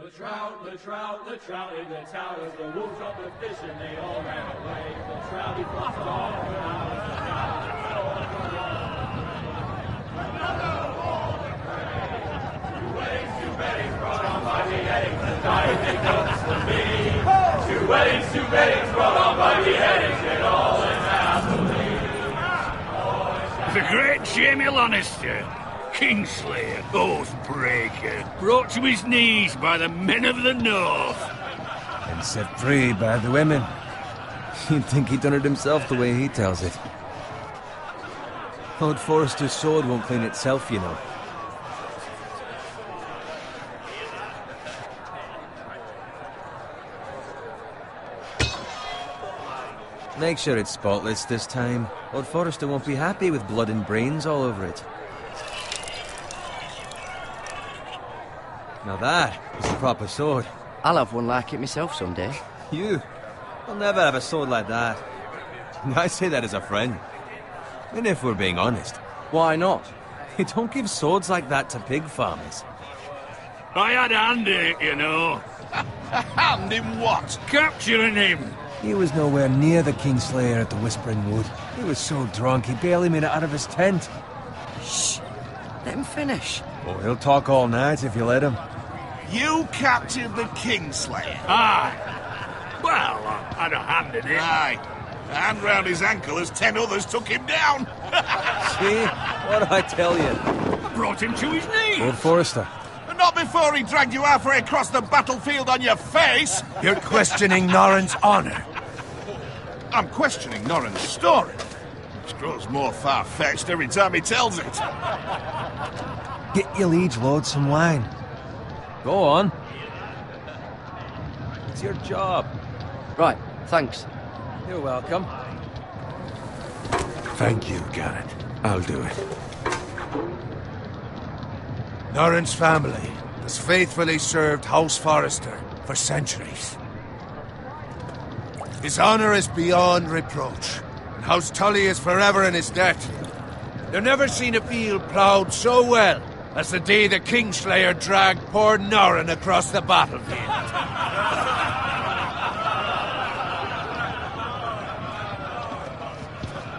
The trout in the towers, the wolves got the fish and they all ran away. The trouty flopped off when I was the trout. Two weddings brought on by beheadings, and dying they comes to me. Two weddings brought on by beheadings, and all in happily. The great Jamie Lannister, Kingslayer, Oathbreaker, brought to his knees by the men of the North. And set free by the women. You'd think he'd done it himself the way he tells it. Lord Forrester's sword won't clean itself, you know. Make sure it's spotless this time. Lord Forrester won't be happy with blood and brains all over it. Now that is a proper sword. I'll have one like it myself someday. You? I'll never have a sword like that. I say that as a friend. And if we're being honest. Why not? You don't give swords like that to pig farmers. I had a hand in it, you know. A hand in what? Capturing him. He was nowhere near the Kingslayer at the Whispering Wood. He was so drunk he barely made it out of his tent. Shh! Let him finish. Oh, he'll talk all night if you let him. You captured the Kingslayer? Aye. Well, I had a hand in it. Aye. A hand round his ankle as 10 others took him down. See? What did I tell you? I brought him to his knees. Lord Forrester. Not before he dragged you halfway across the battlefield on your face. You're questioning Norrin's honor. I'm questioning Norrin's story, which grows more far-fetched every time he tells it. Get your liege lord some wine. Go on. It's your job. Right, thanks. You're welcome. Thank you, Garrett. I'll do it. Norrin's family has faithfully served House Forrester for centuries. His honor is beyond reproach, and House Tully is forever in his debt. They've never seen a field ploughed so well as the day the Kingslayer dragged poor Norrin across the battlefield.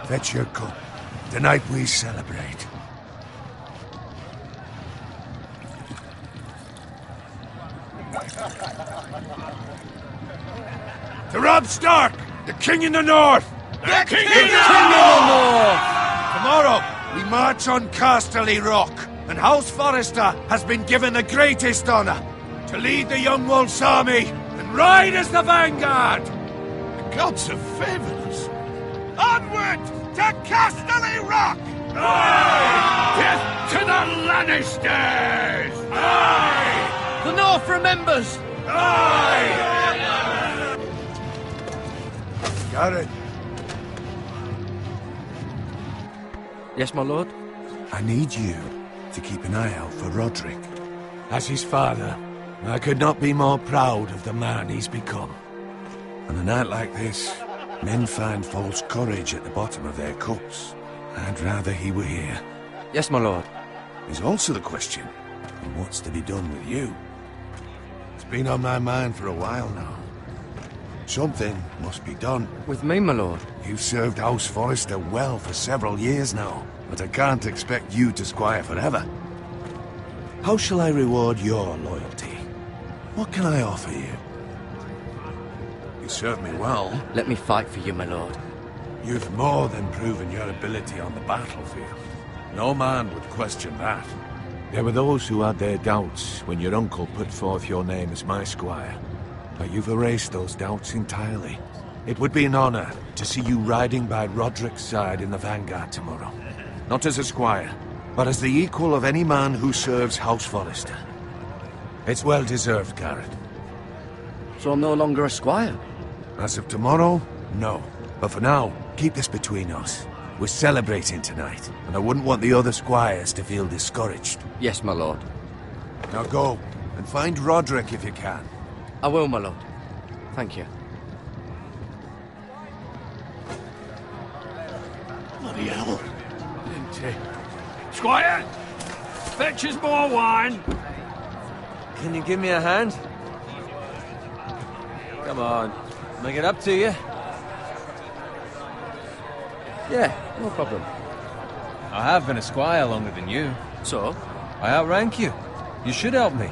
Fetch your cup. Tonight we celebrate. To Robb Stark, the King in the North! The King in the North! Tomorrow, we march on Casterly Rock, and House Forrester has been given the greatest honor to lead the Young Wolf's army and ride as the vanguard! The gods have favored us. Onward to Casterly Rock! Aye! Death to the Lannisters! Aye! The North remembers! Aye! Garrett, Yes, my lord? I need you to keep an eye out for Roderick. As his father, I could not be more proud of the man he's become. On a night like this, men find false courage at the bottom of their cups. I'd rather he were here. Yes, my lord. There's also the question of what's to be done with you. It's been on my mind for a while now. Something must be done. With me, my lord? You've served House Forrester well for several years now, but I can't expect you to squire forever. How shall I reward your loyalty? What can I offer you? You serve me well. Let me fight for you, my lord. You've more than proven your ability on the battlefield. No man would question that. There were those who had their doubts when your uncle put forth your name as my squire. But you've erased those doubts entirely. It would be an honor to see you riding by Roderick's side in the vanguard tomorrow. Not as a squire, but as the equal of any man who serves House Forrester. It's well deserved, Garrett. So I'm no longer a squire? As of tomorrow, no. But for now, keep this between us. We're celebrating tonight, and I wouldn't want the other squires to feel discouraged. Yes, my lord. Now go, and find Roderick if you can. I will, my lord. Thank you. Bloody hell. Squire, fetch us more wine. Can you give me a hand? Come on. Make it up to you. Yeah, no problem. I have been a squire longer than you. So? I outrank you. You should help me.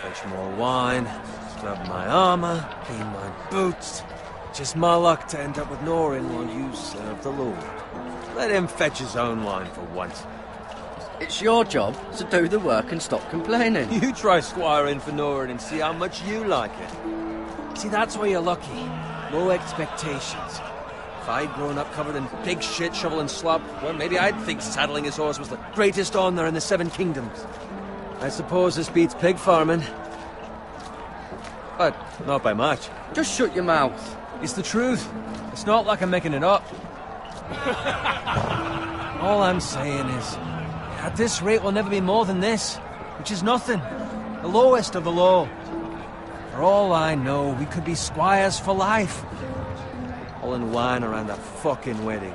Fetch more wine, scrub my armor, clean my boots. Just my luck to end up with Norin while you serve the Lord. Let him fetch his own wine for once. It's your job to do the work and stop complaining. You try squiring for Norin and see how much you like it. See, that's why you're lucky. Low expectations. If I'd grown up covered in pig shit, shovel and slop, well, maybe I'd think saddling his horse was the greatest honour in the Seven Kingdoms. I suppose this beats pig farming. But not by much. Just shut your mouth. It's the truth. It's not like I'm making it up. All I'm saying is, at this rate we'll never be more than this, which is nothing. The lowest of the low. For all I know, we could be squires for life. All in wine around that fucking wedding.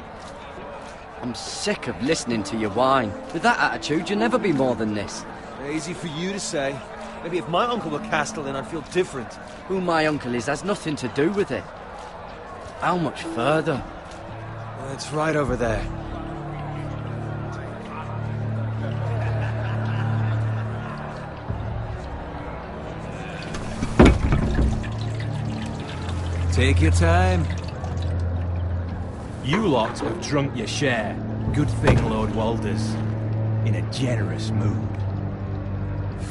I'm sick of listening to your whine. With that attitude, you'll never be more than this. Easy for you to say. Maybe if my uncle were Castellan, I'd feel different. Who my uncle is has nothing to do with it. How much further? It's right over there. Take your time. You lot have drunk your share. Good thing Lord Walder's in a generous mood.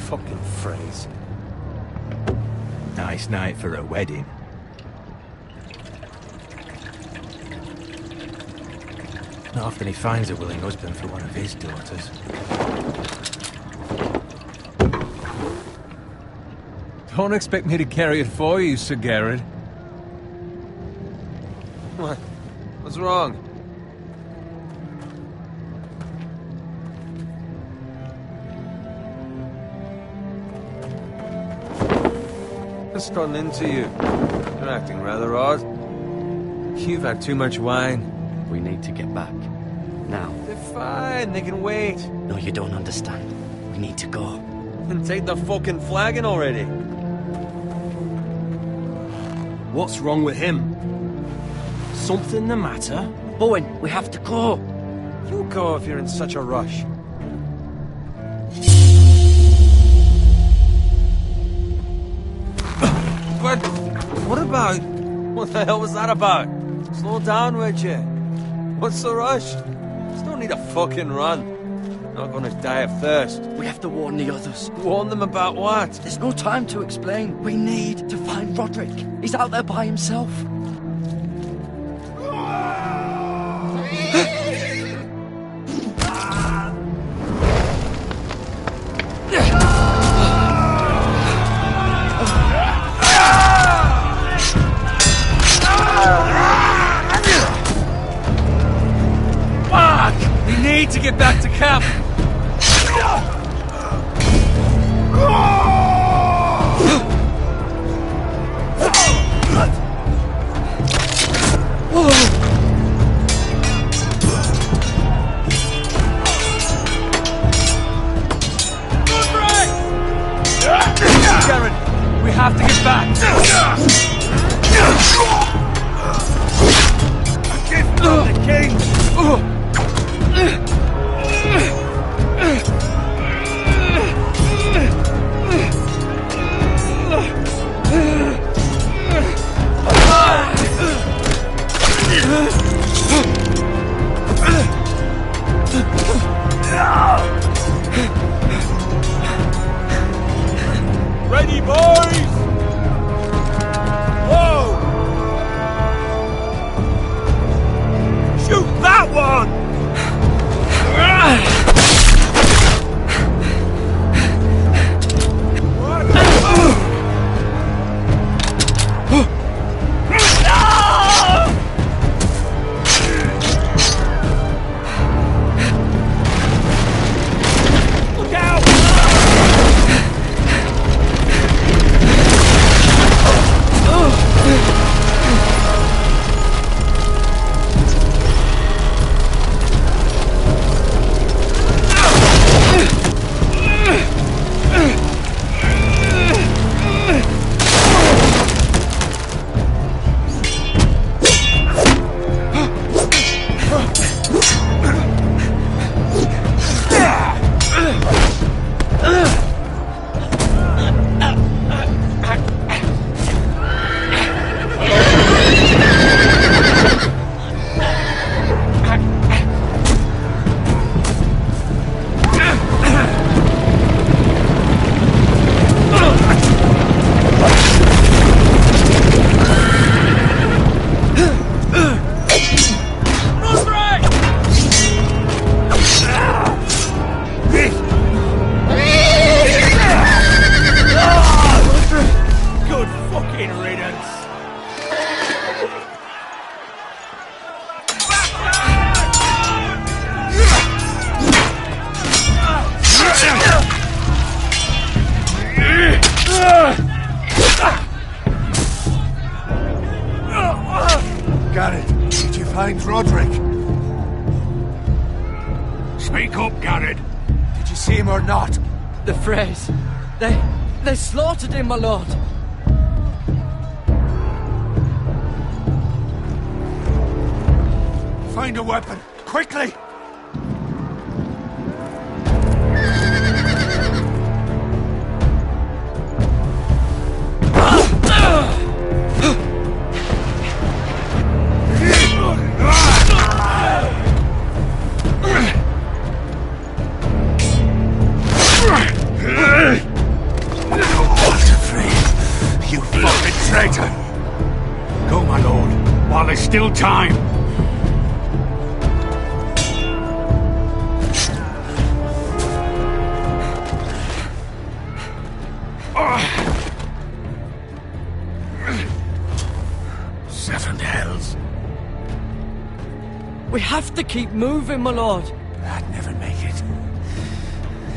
Fucking phrase. Nice night for a wedding. Not often he finds a willing husband for one of his daughters. Don't expect me to carry it for you, Sir Garrett. What? What's wrong? Just gotten into you. You're acting rather odd. You've had too much wine. We need to get back. Now. They're fine, they can wait. No, you don't understand. We need to go. Then take the fucking flagon already. What's wrong with him? Something the matter? Bowen, we have to go. You go if you're in such a rush. But what about? What the hell was that about? Slow down, would you? What's the rush? There's no need to fucking run. Not gonna die of thirst. We have to warn the others. Warn them about what? There's no time to explain. We need to find Roderick. He's out there by himself. We need to get back to camp. Garrett, we have to get back. A gift from the king. Ready, boys! Whoa! Shoot that one! Look out! Garrett, did you find Roderick? Speak up, Garrett. Did you see him or not? The Freys. They slaughtered him, my lord. Find a weapon, quickly! Go, my lord, while there's still time. Seven hells. We have to keep moving, my lord. I'd never make it.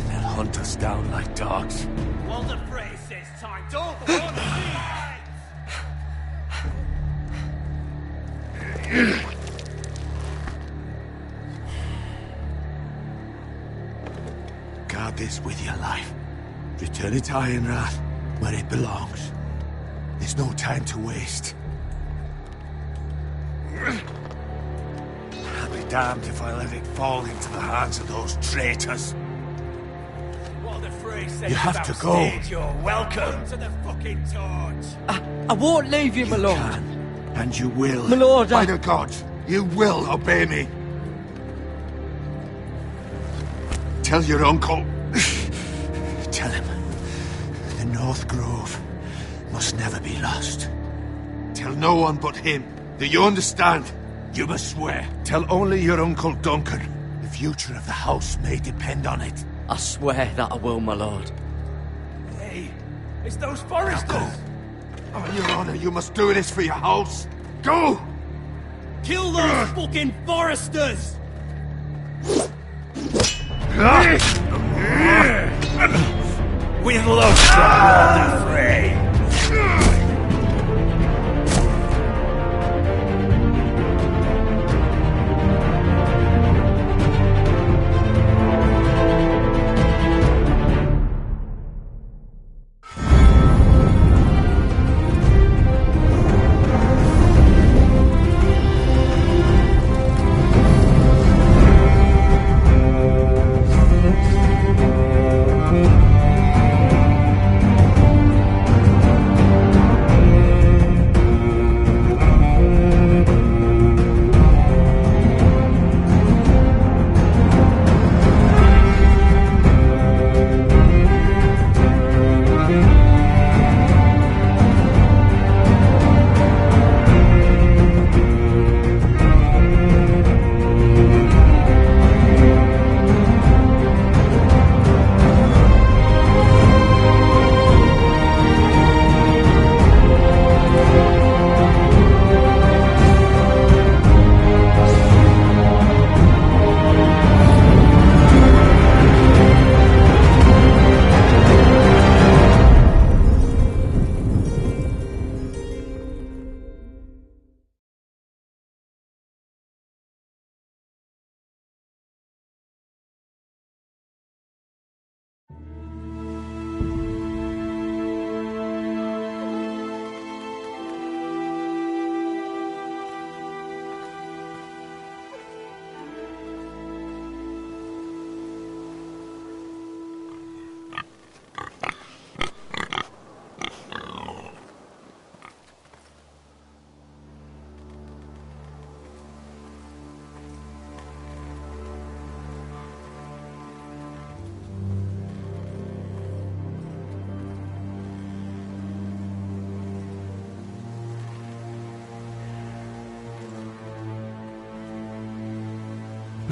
They'll hunt us down like dogs. Well, the phrase says time. Don't run, Guard this with your life. Return it to Ironrath, where it belongs. There's no time to waste. I'll be damned if I let it fall into the hands of those traitors. Well, the phrase says You have to go. stage, you're welcome to the fucking torch. I won't leave you, my lord. Can, and you will. My lord, By the gods, you will obey me. Tell your uncle. Tell him. The North Grove must never be lost. Tell no one but him. Do you understand? You must swear. Tell only your Uncle Duncan. The future of the house may depend on it. I swear that I will, my lord. Hey, it's those foresters. Now go. On your honor, you must do this for your house. Go! Kill those fucking foresters. We've lost the fray.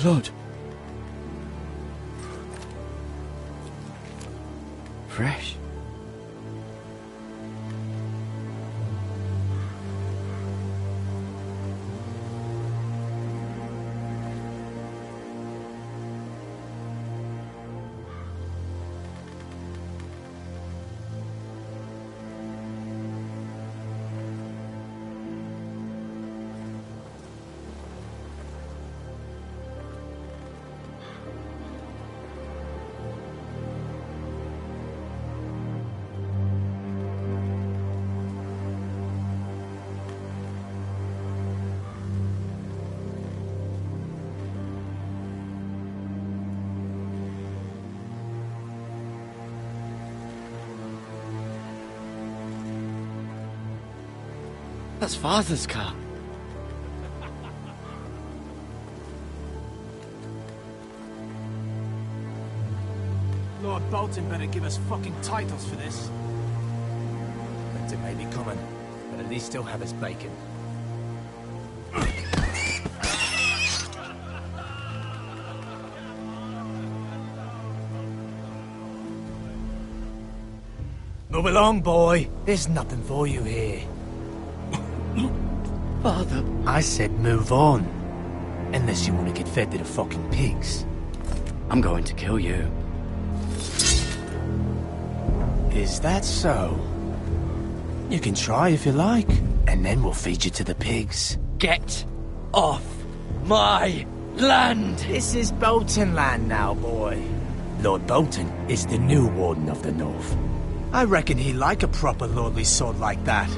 Lord. Fresh. That's Father's car. Lord Bolton better give us fucking titles for this. Winter may be coming, but at least he'll have his bacon. Move along, boy. There's nothing for you here. Father. I said move on. Unless you want to get fed to the fucking pigs. I'm going to kill you. Is that so? You can try if you like, and then we'll feed you to the pigs. Get off my land! This is Bolton land now, boy. Lord Bolton is the new Warden of the North. I reckon he'd like a proper lordly sword like that.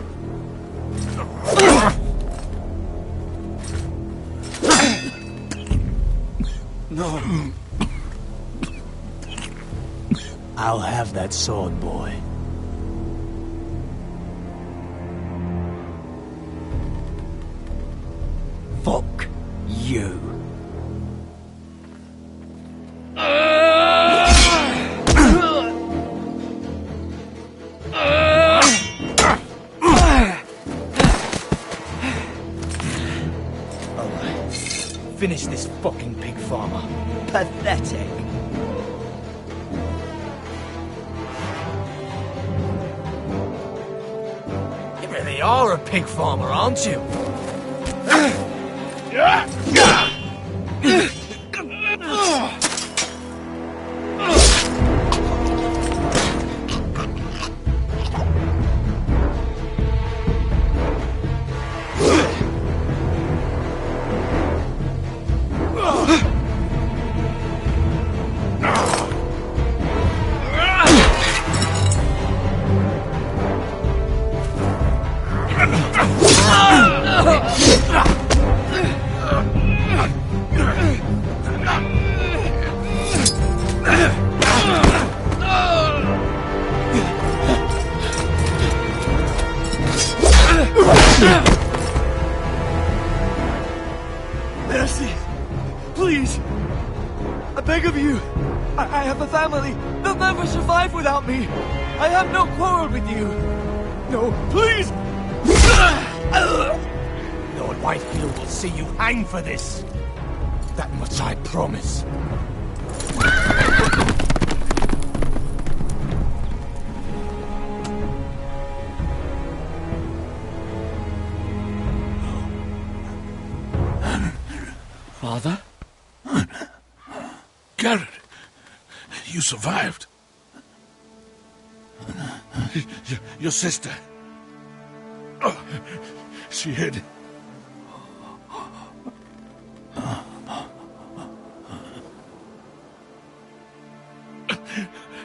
No. I'll have that sword, boy. Fuck you. Finish this fucking pig farmer. Pathetic. You really are a pig farmer, aren't you? Mercy! Please! I beg of you! I have a family! They'll never survive without me! I have no quarrel with you! No, please! Lord Whitefield will see you hang for this. That much I promise. Father? Garrett, you survived. Your sister. Oh, she hid.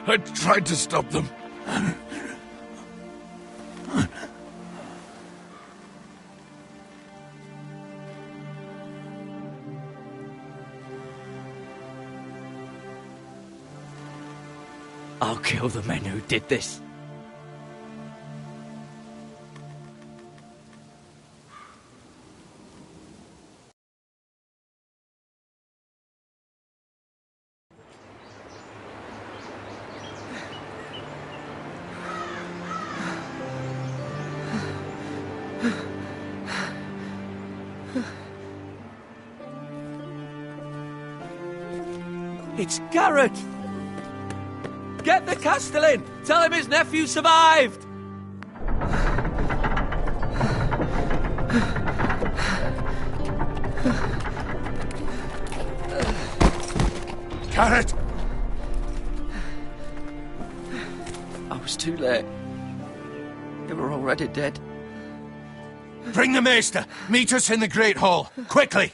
I tried to stop them. I'll kill the men who did this. It's Garrett! Get the Castellan! Tell him his nephew survived! Garrett! I was too late. They were already dead. Bring the maester! Meet us in the Great Hall! Quickly!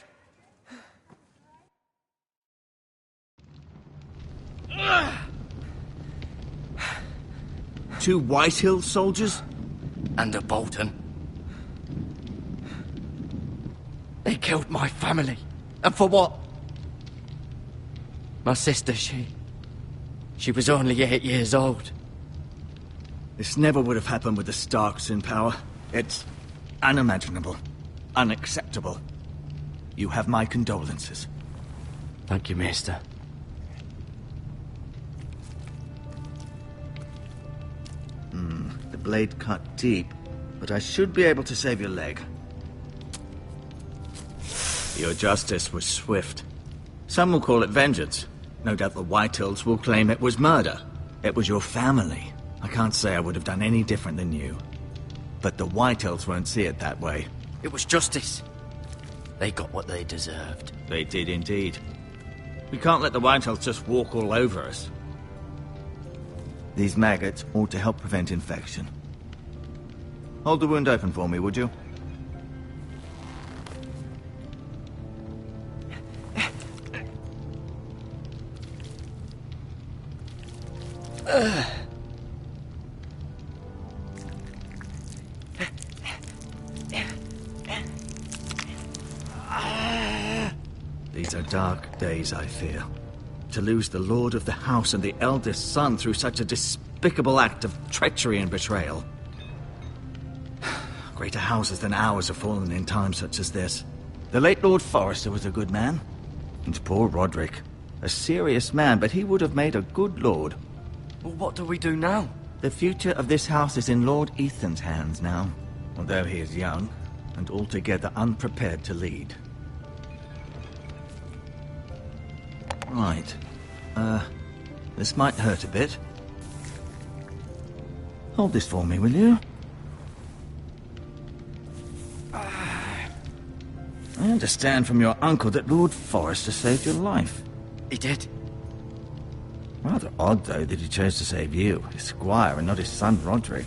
Two Whitehill soldiers? And a Bolton. They killed my family. And for what? My sister, she was only 8 years old. This never would have happened with the Starks in power. It's unimaginable, unacceptable. You have my condolences. Thank you, Maester. The blade cut deep, but I should be able to save your leg. Your justice was swift. Some will call it vengeance. No doubt the Whitehills will claim it was murder. It was your family. I can't say I would have done any different than you. But the Whitehills won't see it that way. It was justice. They got what they deserved. They did indeed. We can't let the Whitehills just walk all over us. These maggots ought to help prevent infection. Hold the wound open for me, would you? These are dark days, I fear. To lose the lord of the house and the eldest son through such a despicable act of treachery and betrayal. Greater houses than ours have fallen in times such as this. The late Lord Forrester was a good man. And poor Roderick. A serious man, but he would have made a good lord. Well, what do we do now? The future of this house is in Lord Ethan's hands now, although he is young and altogether unprepared to lead. Right. This might hurt a bit. Hold this for me, will you? I understand from your uncle that Lord Forrester saved your life. He did. Rather odd, though, that he chose to save you, his squire, and not his son Roderick.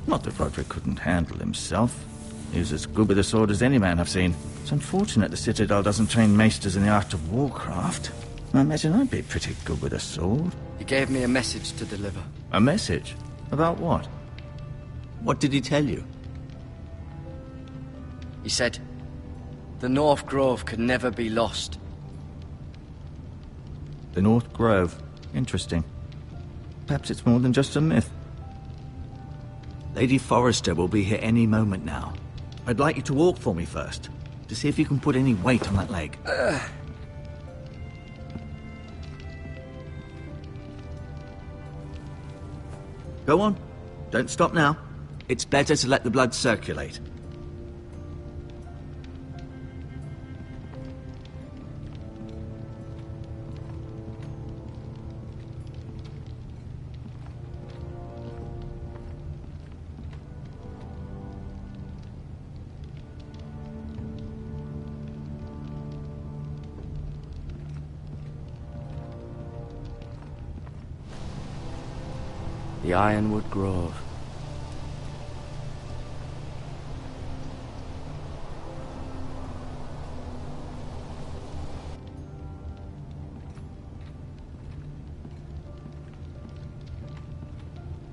Not that Roderick couldn't handle himself. He was as good with a sword as any man I've seen. It's unfortunate the Citadel doesn't train maesters in the art of warcraft. I imagine I'd be pretty good with a sword. He gave me a message to deliver. A message? About what? What did he tell you? He said, the North Grove could never be lost. The North Grove. Interesting. Perhaps it's more than just a myth. Lady Forrester will be here any moment now. I'd like you to walk for me first, to see if you can put any weight on that leg. Go on. Don't stop now. It's better to let the blood circulate. The Ironwood Grove.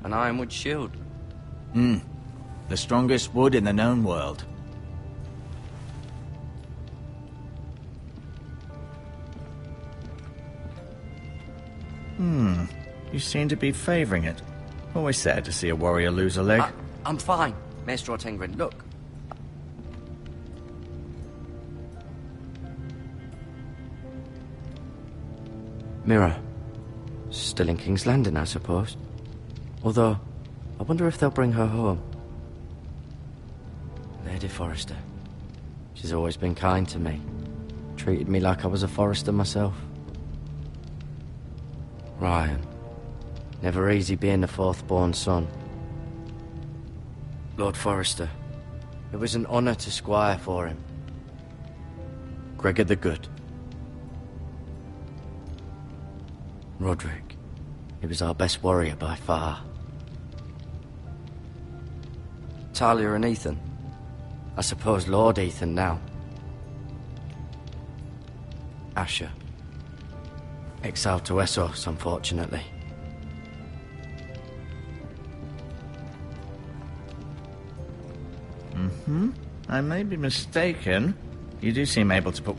An ironwood shield. The strongest wood in the known world. You seem to be favoring it. Always sad to see a warrior lose a leg. I'm fine, Maester Ortengren. Look. Mirror. Still in King's Landing, I suppose. Although, I wonder if they'll bring her home. Lady Forrester. She's always been kind to me. Treated me like I was a Forrester myself. Ryan. Never easy being the fourth-born son. Lord Forrester. It was an honour to squire for him. Gregor the Good. Roderick. He was our best warrior by far. Talia and Ethan. I suppose Lord Ethan now. Asher. Exiled to Essos, unfortunately. I may be mistaken. You do seem able to put...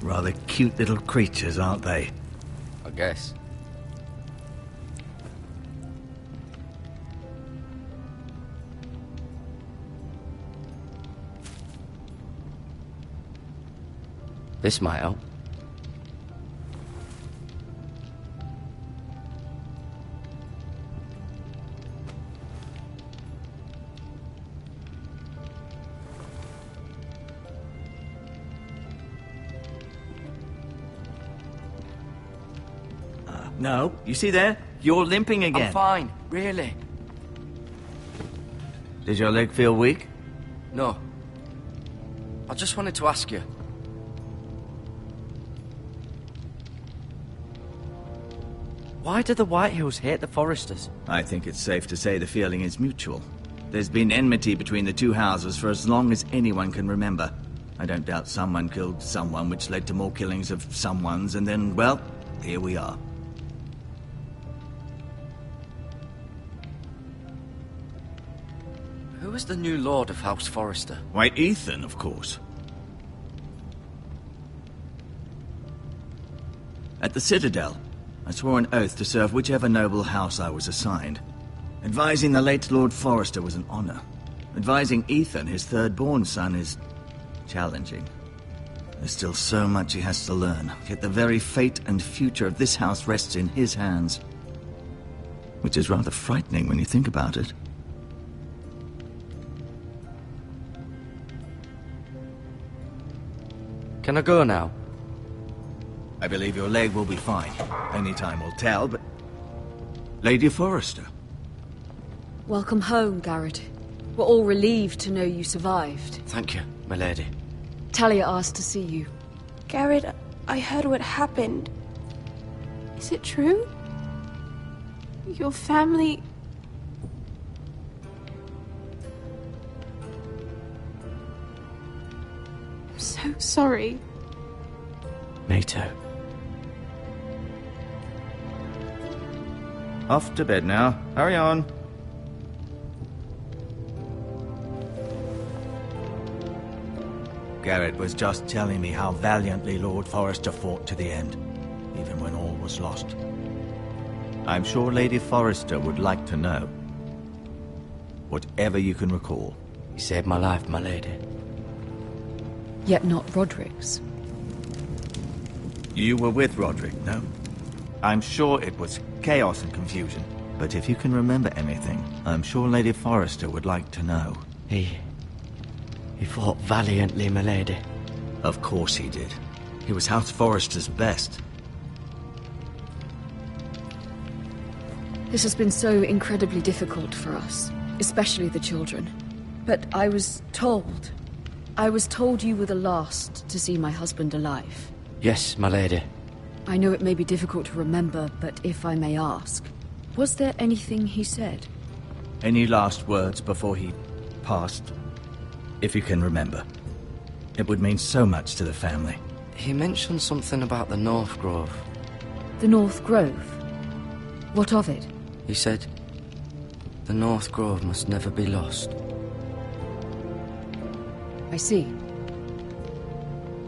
Rather cute little creatures, aren't they? I guess. This might help. No, you see there? You're limping again. I'm fine, really. Does your leg feel weak? No. I just wanted to ask you. Why do the Whitehills hate the Foresters? I think it's safe to say the feeling is mutual. There's been enmity between the two houses for as long as anyone can remember. I don't doubt someone killed someone, which led to more killings of someones, and then, well, here we are. Who is the new Lord of House Forrester? Why, Ethan, of course. At the Citadel, I swore an oath to serve whichever noble house I was assigned. Advising the late Lord Forrester was an honor. Advising Ethan, his third-born son, is challenging. There's still so much he has to learn, yet the very fate and future of this house rests in his hands. Which is rather frightening when you think about it. Can I go now? I believe your leg will be fine. Only time will tell, but... Lady Forrester. Welcome home, Garrett. We're all relieved to know you survived. Thank you, my lady. Talia asked to see you. Garrett, I heard what happened. Is it true? Your family... I'm so sorry. Me too. Off to bed now. Hurry on. Garrett was just telling me how valiantly Lord Forrester fought to the end, even when all was lost. I'm sure Lady Forrester would like to know. Whatever you can recall. You saved my life, my lady. Yet not Roderick's. You were with Roderick, no? I'm sure it was chaos and confusion. But if you can remember anything, I'm sure Lady Forrester would like to know. He fought valiantly, my lady. Of course he did. He was House Forrester's best. This has been so incredibly difficult for us, especially the children. But I was told you were the last to see my husband alive. Yes, my lady. I know it may be difficult to remember, but if I may ask, was there anything he said? Any last words before he passed? If you can remember. It would mean so much to the family. He mentioned something about the North Grove. The North Grove? What of it? He said, the North Grove must never be lost. I see.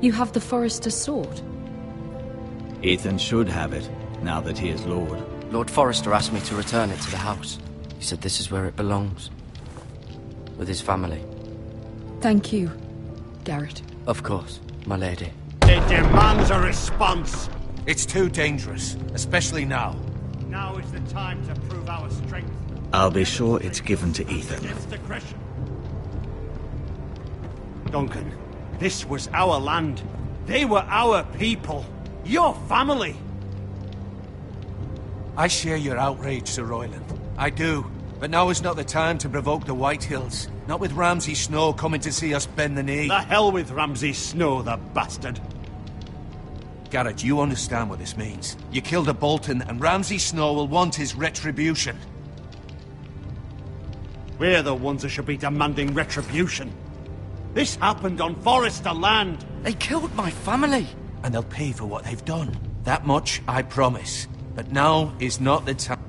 You have the Forrester's sword. Ethan should have it, now that he is Lord. Lord Forrester asked me to return it to the house. He said this is where it belongs. With his family. Thank you, Garrett. Of course, my lady. It demands a response. It's too dangerous, especially now. Now is the time to prove our strength. I'll be sure it's given to Ethan. Against aggression. Duncan, this was our land. They were our people. Your family. I share your outrage, Sir Royland. I do. But now is not the time to provoke the Whitehills. Not with Ramsay Snow coming to see us bend the knee. The hell with Ramsay Snow, the bastard. Garrett, you understand what this means. You killed a Bolton, and Ramsay Snow will want his retribution. We're the ones who should be demanding retribution. This happened on Forrester land. They killed my family. And they'll pay for what they've done. That much I promise. But now is not the time.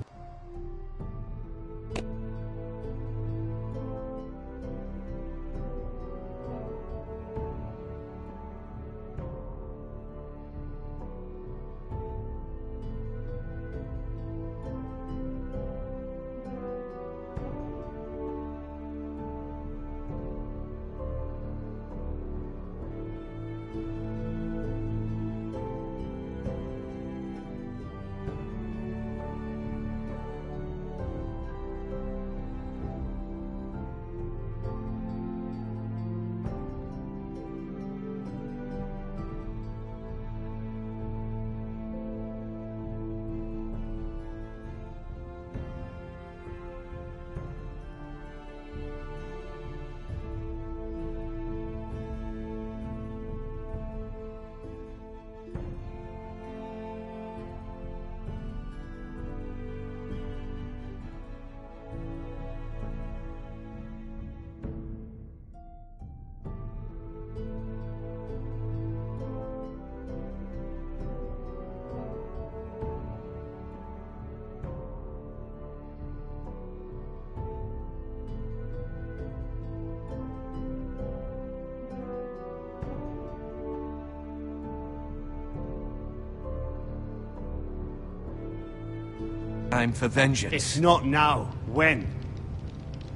time for vengeance. It's not now. When?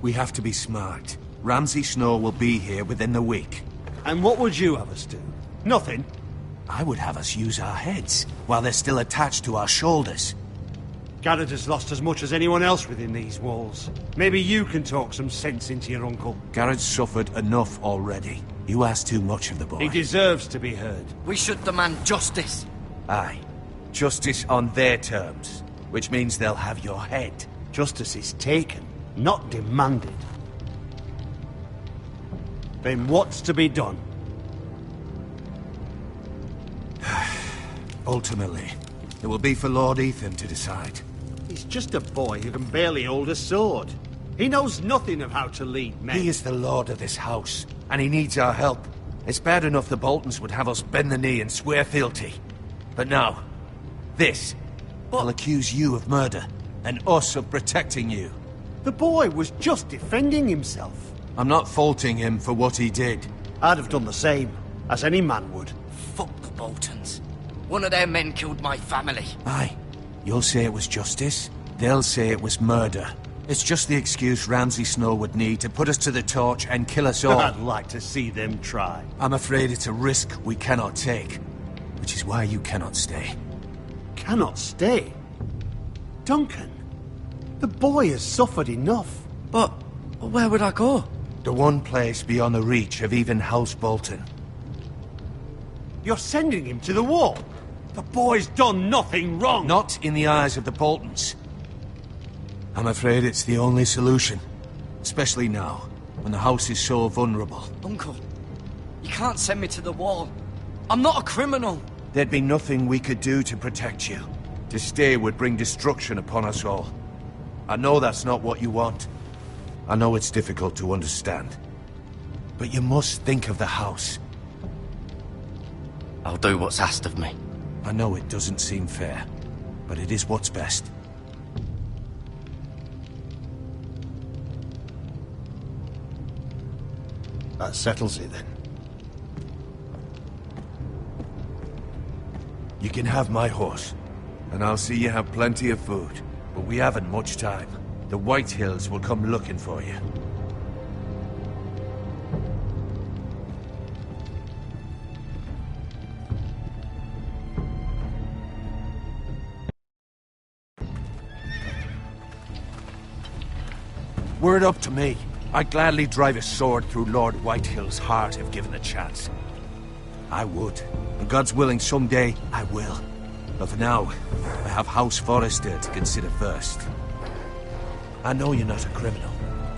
We have to be smart. Ramsay Snow will be here within the week. And what would you have us do? Nothing? I would have us use our heads, while they're still attached to our shoulders. Garrett has lost as much as anyone else within these walls. Maybe you can talk some sense into your uncle. Garrett's suffered enough already. You ask too much of the boy. He deserves to be heard. We should demand justice. Aye. Justice on their terms, which means they'll have your head. Justice is taken, not demanded. Then what's to be done? Ultimately, it will be for Lord Ethan to decide. He's just a boy who can barely hold a sword. He knows nothing of how to lead men. He is the lord of this house, and he needs our help. It's bad enough the Boltons would have us bend the knee and swear fealty. But now, this. They'll accuse you of murder, and us of protecting you. The boy was just defending himself. I'm not faulting him for what he did. I'd have done the same, as any man would. Fuck the Boltons. One of their men killed my family. Aye. You'll say it was justice. They'll say it was murder. It's just the excuse Ramsay Snow would need to put us to the torch and kill us all. I'd like to see them try. I'm afraid it's a risk we cannot take. Which is why you cannot stay. Cannot stay? Duncan, the boy has suffered enough. But where would I go? The one place beyond the reach of even House Bolton. You're sending him to the wall? The boy's done nothing wrong! Not in the eyes of the Boltons. I'm afraid it's the only solution. Especially now, when the house is so vulnerable. Uncle, you can't send me to the wall. I'm not a criminal. There'd be nothing we could do to protect you. To stay would bring destruction upon us all. I know that's not what you want. I know it's difficult to understand. But you must think of the house. I'll do what's asked of me. I know it doesn't seem fair, but it is what's best. That settles it, then. You can have my horse, and I'll see you have plenty of food. But we haven't much time. The White Hills will come looking for you. Were it up to me, I'd gladly drive a sword through Lord Whitehill's heart if given the chance. I would. And God's willing, someday I will. But for now, I have House Forrester to consider first. I know you're not a criminal,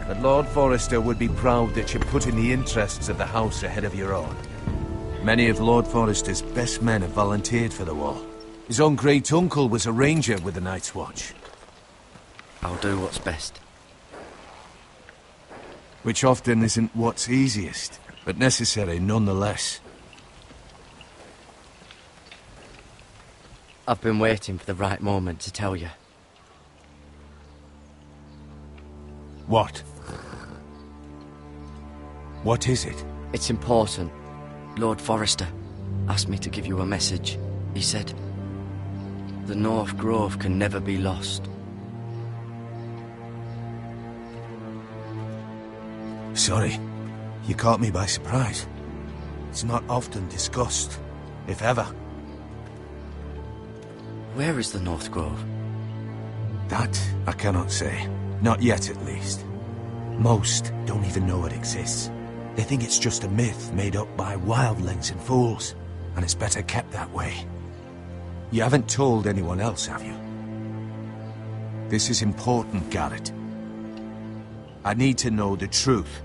but Lord Forrester would be proud that you're putting the interests of the house ahead of your own. Many of Lord Forrester's best men have volunteered for the wall. His own great-uncle was a ranger with the Night's Watch. I'll do what's best. Which often isn't what's easiest, but necessary nonetheless. I've been waiting for the right moment to tell you. What? What is it? It's important. Lord Forrester asked me to give you a message. He said, the North Grove can never be lost. Sorry, you caught me by surprise. It's not often discussed, if ever. Where is the North Grove? That I cannot say. Not yet, at least. Most don't even know it exists. They think it's just a myth made up by wildlings and fools, and it's better kept that way. You haven't told anyone else, have you? This is important, Garrett. I need to know the truth.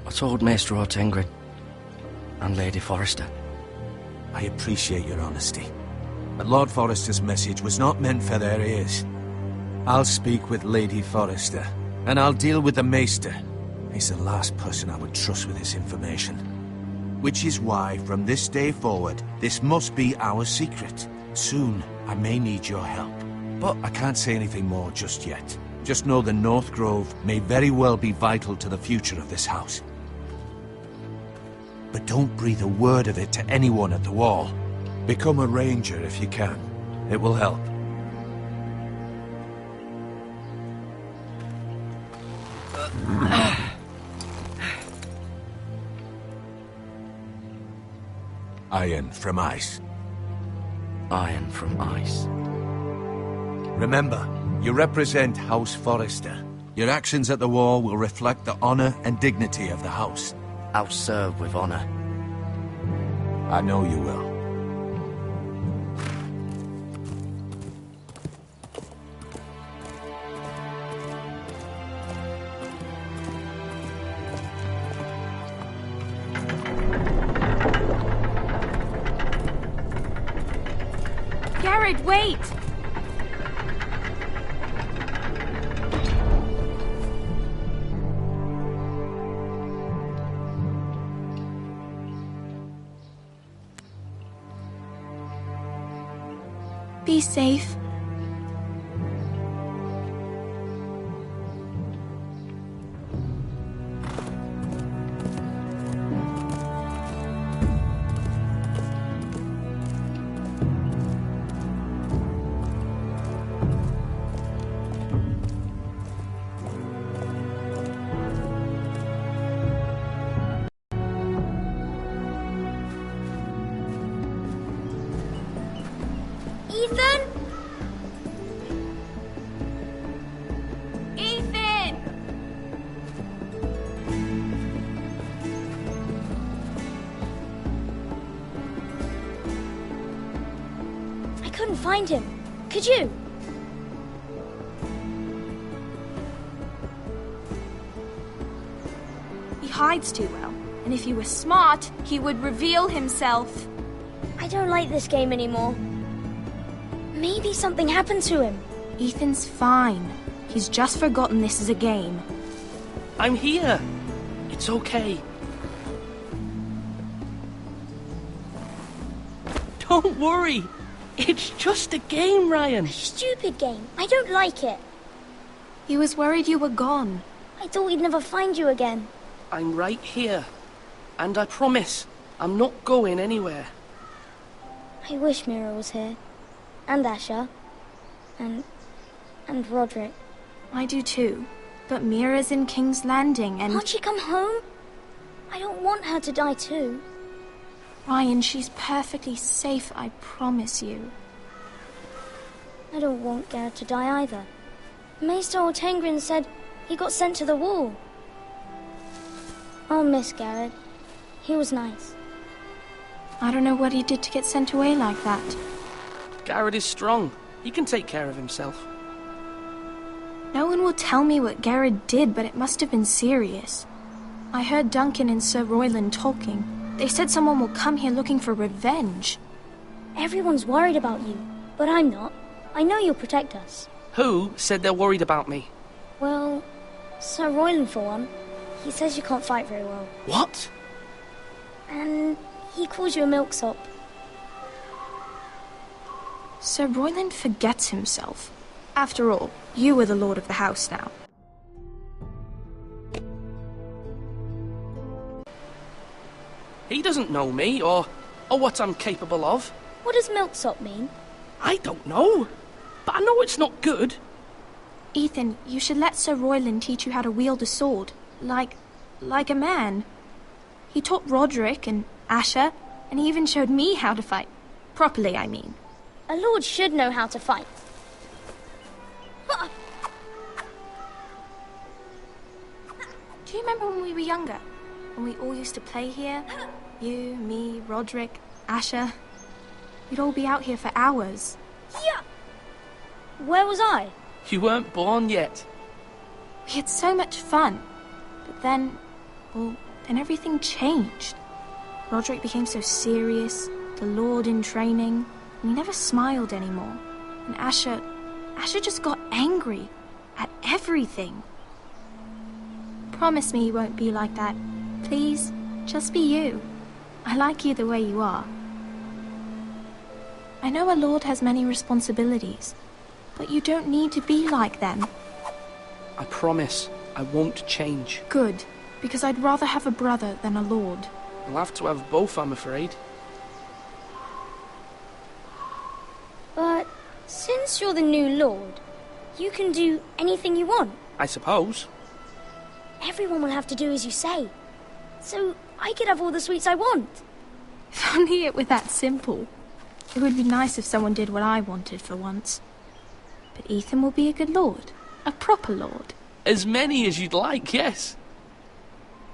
I told Maester Ortengrin and Lady Forrester. I appreciate your honesty. But Lord Forrester's message was not meant for their ears. I'll speak with Lady Forrester, and I'll deal with the Maester. He's the last person I would trust with this information. Which is why, from this day forward, this must be our secret. Soon, I may need your help. But I can't say anything more just yet. Just know the North Grove may very well be vital to the future of this house. But don't breathe a word of it to anyone at the wall. Become a ranger if you can. It will help. Iron from ice. Iron from ice. Remember, you represent House Forrester. Your actions at the war will reflect the honor and dignity of the house. I'll serve with honor. I know you will. Garrett, wait! Be safe. Ethan? Ethan! I couldn't find him. Could you? He hides too well, and if he were smart, he would reveal himself. I don't like this game anymore. Maybe something happened to him. Ethan's fine. He's just forgotten this is a game. I'm here. It's okay. Don't worry. It's just a game, Ryan. Stupid game. I don't like it. He was worried you were gone. I thought we'd never find you again. I'm right here. And I promise, I'm not going anywhere. I wish Mira was here. And Asher. And Roderick. I do too. But Mira's in King's Landing and... Can't she come home? I don't want her to die too. Ryan, she's perfectly safe, I promise you. I don't want Garrett to die either. Maester Ortengrin said he got sent to the wall. I'll miss Garrett. He was nice. I don't know what he did to get sent away like that. Garrett is strong. He can take care of himself. No one will tell me what Garrett did, but it must have been serious. I heard Duncan and Sir Royland talking. They said someone will come here looking for revenge. Everyone's worried about you, but I'm not. I know you'll protect us. Who said they're worried about me? Well, Sir Royland for one. He says you can't fight very well. What? And he calls you a milksop. Sir Royland forgets himself. After all, you are the lord of the house now. He doesn't know me, or what I'm capable of. What does milksop mean? I don't know, but I know it's not good. Ethan, you should let Sir Royland teach you how to wield a sword. Like a man. He taught Roderick and Asher, and he even showed me how to fight. Properly, I mean. A lord should know how to fight. Do you remember when we were younger? When we all used to play here? You, me, Roderick, Asher. We'd all be out here for hours. Yeah. Where was I? You weren't born yet. We had so much fun. But then everything changed. Roderick became so serious, the Lord in training, and he never smiled anymore. And Asher just got angry at everything. Promise me you won't be like that. Please, just be you. I like you the way you are. I know a lord has many responsibilities, but you don't need to be like them. I promise I won't change. Good, because I'd rather have a brother than a lord. I'll have to have both, I'm afraid. Since you're the new lord, you can do anything you want. I suppose. Everyone will have to do as you say. So I could have all the sweets I want. If only it were that simple. It would be nice if someone did what I wanted for once. But Ethan will be a good lord. A proper lord. As many as you'd like, yes.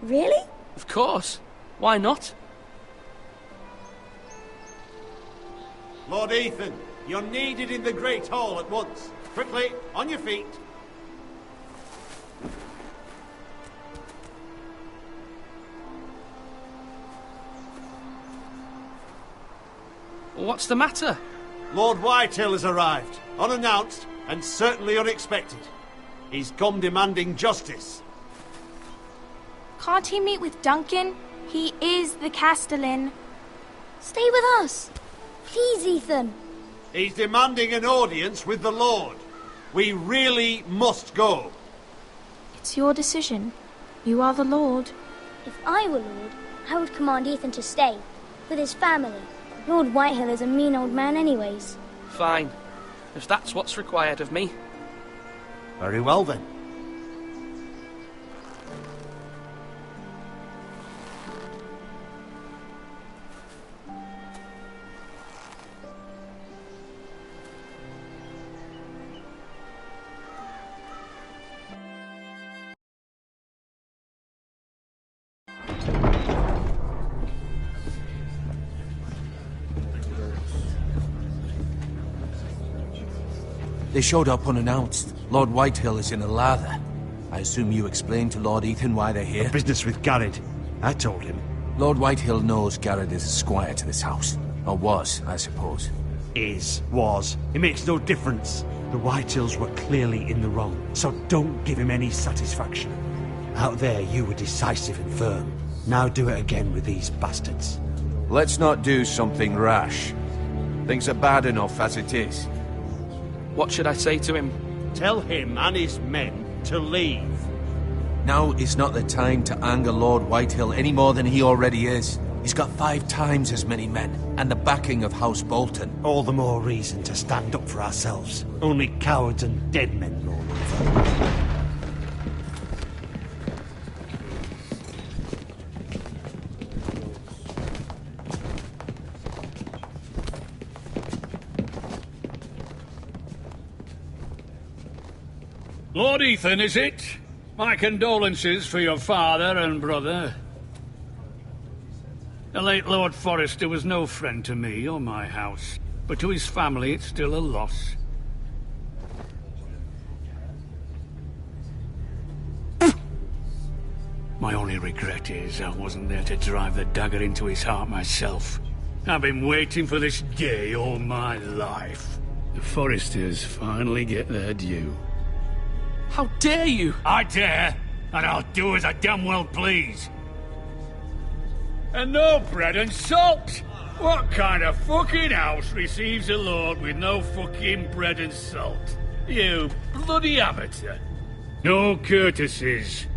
Really? Of course. Why not? Lord Ethan, you're needed in the Great Hall at once. Quickly, on your feet. What's the matter? Lord Whitehill has arrived, unannounced and certainly unexpected. He's come demanding justice. Can't he meet with Duncan? He is the Castellan. Stay with us. Please, Ethan. He's demanding an audience with the Lord. We really must go. It's your decision. You are the Lord. If I were Lord, I would command Ethan to stay, with his family. Lord Whitehill is a mean old man anyways. Fine. If that's what's required of me. Very well then. They showed up unannounced. Lord Whitehill is in a lather. I assume you explained to Lord Ethan why they're here? Business with Garrett. I told him. Lord Whitehill knows Garrett is a squire to this house. Or was, I suppose. Was. It makes no difference. The Whitehills were clearly in the wrong, so don't give him any satisfaction. Out there, you were decisive and firm. Now do it again with these bastards. Let's not do something rash. Things are bad enough as it is. What should I say to him? Tell him and his men to leave. Now is not the time to anger Lord Whitehill any more than he already is. He's got 5 times as many men, and the backing of House Bolton. All the more reason to stand up for ourselves. Only cowards and dead men roll over. Lord Ethan, is it? My condolences for your father and brother. The late Lord Forrester was no friend to me or my house, but to his family it's still a loss. My only regret is I wasn't there to drive the dagger into his heart myself. I've been waiting for this day all my life. The Forresters finally get their due. How dare you! I dare, and I'll do as I damn well please. And no bread and salt! What kind of fucking house receives a lord with no fucking bread and salt? You bloody amateur. No courtesies.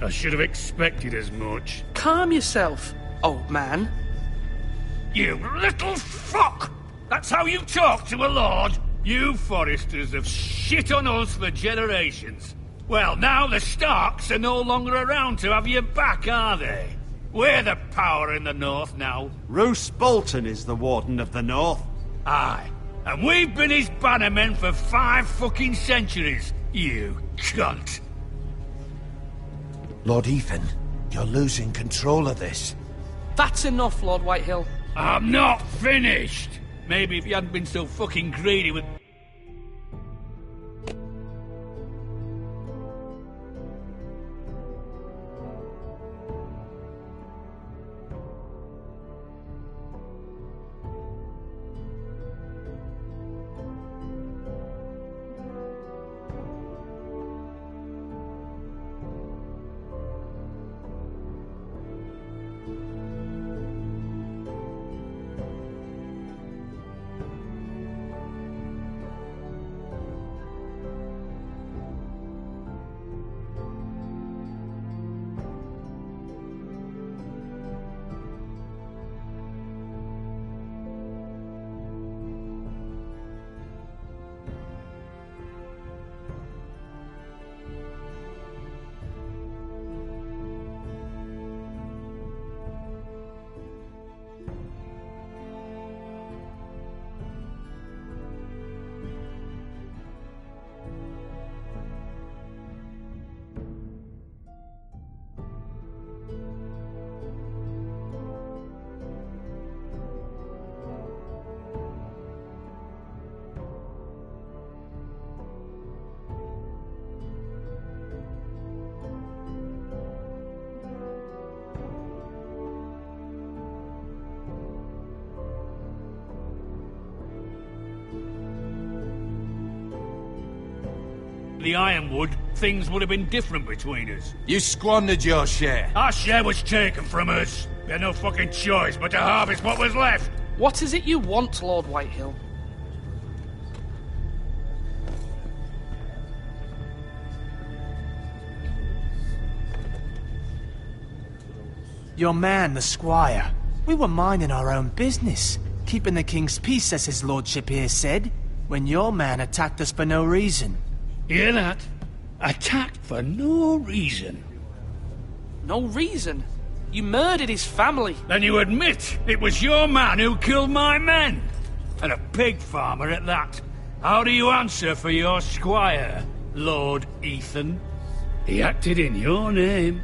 I should have expected as much. Calm yourself, old man. You little fuck! That's how you talk to a lord? You Forresters have shit on us for generations. Well, now the Starks are no longer around to have your back, are they? We're the power in the north now. Roose Bolton is the Warden of the North. Aye. And we've been his bannermen for 5 fucking centuries, you cunt. Lord Ethan, you're losing control of this. That's enough, Lord Whitehill. I'm not finished. Maybe if you hadn't been so fucking greedy with... the Ironwood, things would have been different between us. You squandered your share. Our share was taken from us. We had no fucking choice but to harvest what was left. What is it you want, Lord Whitehill? Your man, the squire. We were minding our own business, keeping the king's peace, as his lordship here said, when your man attacked us for no reason. Hear that? Attacked for no reason. No reason? You murdered his family. Then you admit it was your man who killed my men. And a pig farmer at that. How do you answer for your squire, Lord Ethan? He acted in your name.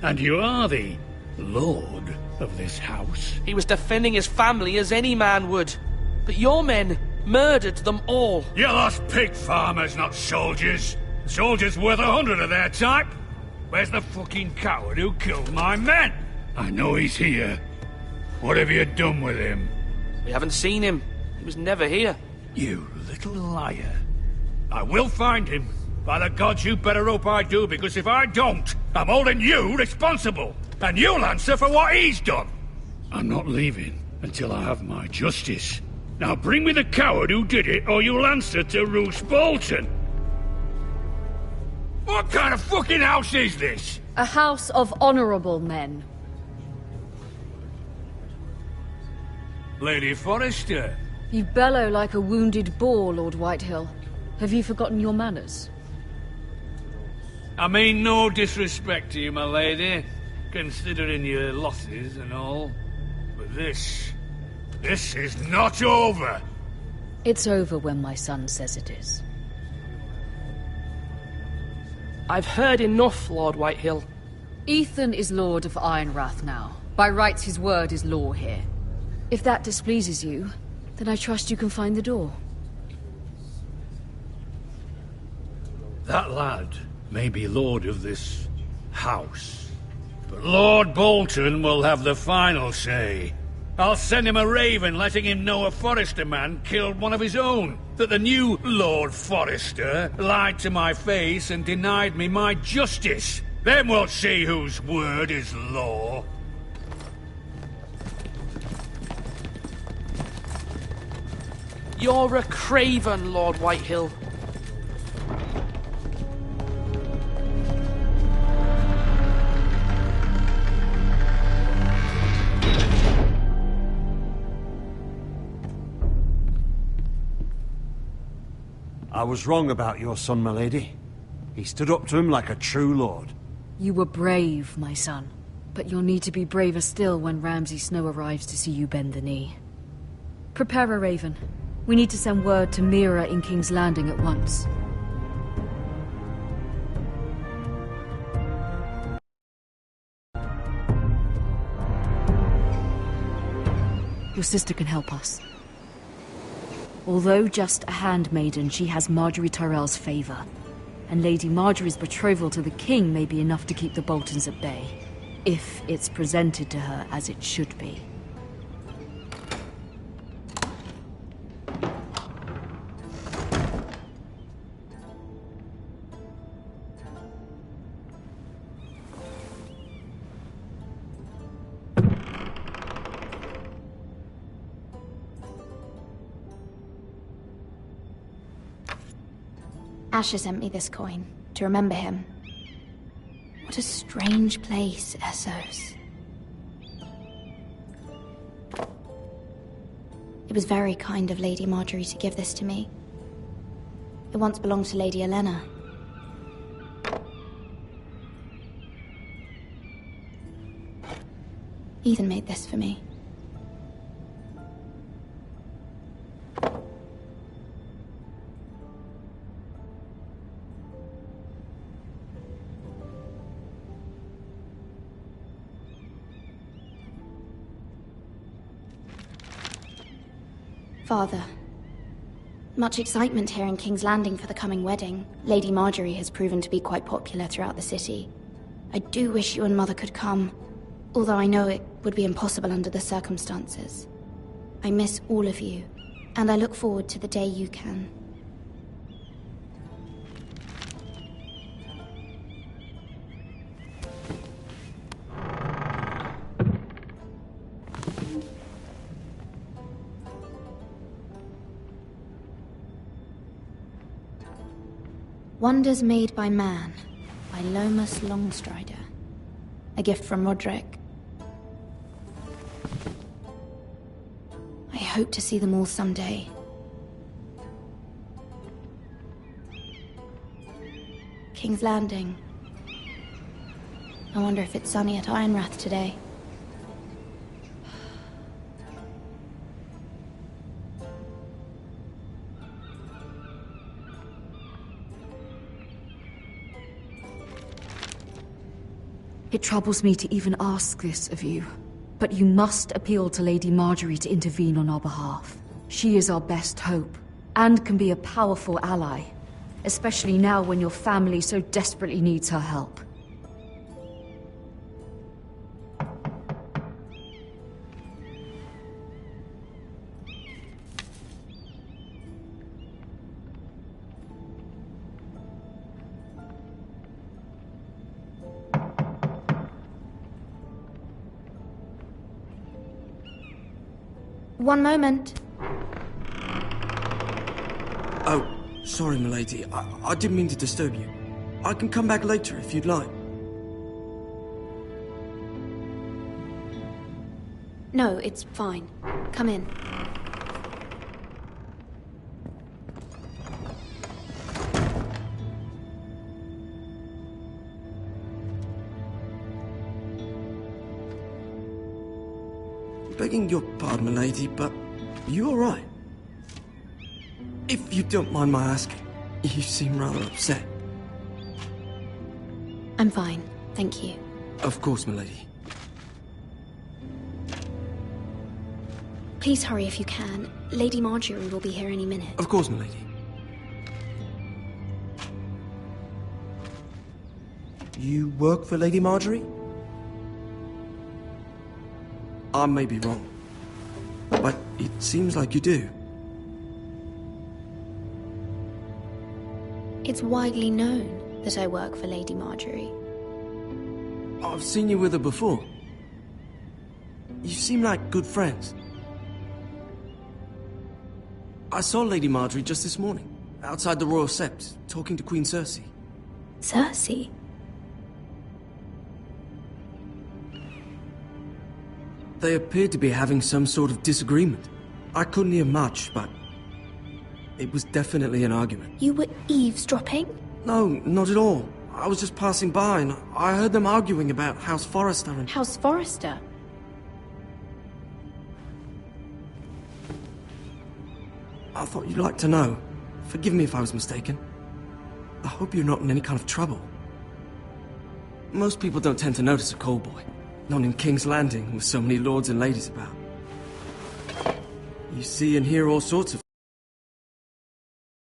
And you are the lord of this house. He was defending his family as any man would. But your men murdered them all. You lost pig farmers, not soldiers. Soldiers worth 100 of their type. Where's the fucking coward who killed my men? I know he's here. What have you done with him? We haven't seen him. He was never here. You little liar. I will find him. By the gods, you better hope I do, because if I don't, I'm holding you responsible. And you'll answer for what he's done. I'm not leaving until I have my justice. Now bring me the coward who did it, or you'll answer to Roose Bolton. What kind of fucking house is this? A house of honorable men. Lady Forrester. You bellow like a wounded boar, Lord Whitehill. Have you forgotten your manners? I mean no disrespect to you, my lady, considering your losses and all. But this is not over. It's over when my son says it is. I've heard enough, Lord Whitehill. Ethan is Lord of Ironrath now. By rights, his word is law here. If that displeases you, then I trust you can find the door. That lad may be lord of this house, but Lord Bolton will have the final say. I'll send him a raven letting him know a Forrester man killed one of his own, that the new Lord Forrester lied to my face and denied me my justice. Then we'll see whose word is law. You're a craven, Lord Whitehill. I was wrong about your son, my lady. He stood up to him like a true lord. You were brave, my son. But you'll need to be braver still when Ramsay Snow arrives to see you bend the knee. Prepare a raven. We need to send word to Mira in King's Landing at once. Your sister can help us. Although just a handmaiden, she has Marjorie Tyrell's favor. And Lady Marjorie's betrothal to the king may be enough to keep the Boltons at bay. If it's presented to her as it should be. Asher sent me this coin, to remember him. What a strange place, Essos. It was very kind of Lady Marjorie to give this to me. It once belonged to Lady Elena. Ethan made this for me. Father, much excitement here in King's Landing for the coming wedding. Lady Marjorie has proven to be quite popular throughout the city. I do wish you and Mother could come, although I know it would be impossible under the circumstances. I miss all of you, and I look forward to the day you can. Wonders Made by Man, by Lomas Longstrider. A gift from Roderick. I hope to see them all someday. King's Landing. I wonder if it's sunny at Ironrath today. It troubles me to even ask this of you, but you must appeal to Lady Marjorie to intervene on our behalf. She is our best hope, and can be a powerful ally, especially now when your family so desperately needs her help. One moment. Oh, sorry, milady. I didn't mean to disturb you. I can come back later if you'd like. No, it's fine. Come in. Begging your pardon, milady, but you all right? If you don't mind my asking, you seem rather upset. I'm fine, thank you. Of course, milady. Please hurry if you can. Lady Marjorie will be here any minute. Of course, milady. You work for Lady Marjorie? I may be wrong, but it seems like you do. It's widely known that I work for Lady Marjorie. I've seen you with her before. You seem like good friends. I saw Lady Marjorie just this morning, outside the Royal Sept, talking to Queen Cersei. Cersei? They appeared to be having some sort of disagreement. I couldn't hear much, but it was definitely an argument. You were eavesdropping? No, not at all. I was just passing by and I heard them arguing about House Forrester and... House Forrester? I thought you'd like to know. Forgive me if I was mistaken. I hope you're not in any kind of trouble. Most people don't tend to notice a call boy. Not in King's Landing, with so many lords and ladies about. You see and hear all sorts of